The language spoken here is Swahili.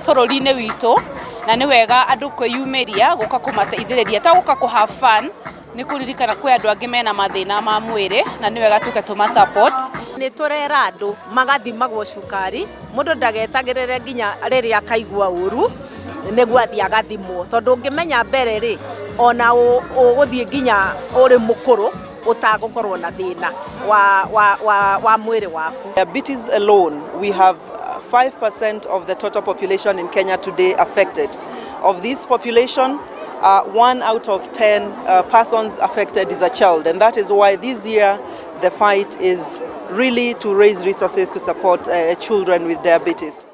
bururi-ini witũ na nĩ wega andũ kwĩyumĩria gũka kũmateithĩrĩria ta gũka kũ have fun nĩ kũririkana kwĩ andũ angĩ mena mathĩna ma mwĩrĩ na nĩ wega tũke tũma support. Nĩ tũrera andũ magathimagwo cukari, mũndũ ndagetagĩrĩre nginya rĩrĩa akaigua ũru nĩguo athiĩ agathimwo, tondũ ũngĩmenya mbere rĩ ona ũgũthiĩ nginya ũrĩ mũkũrũ ũtagũkorwo na thĩna wa mwĩrĩ waku. Diabetes alone, we have 5% of the total population in Kenya today affected. Of this population, 1 out of 10 persons affected is a child, and that is why this year the fight is really to raise resources to support children with diabetes.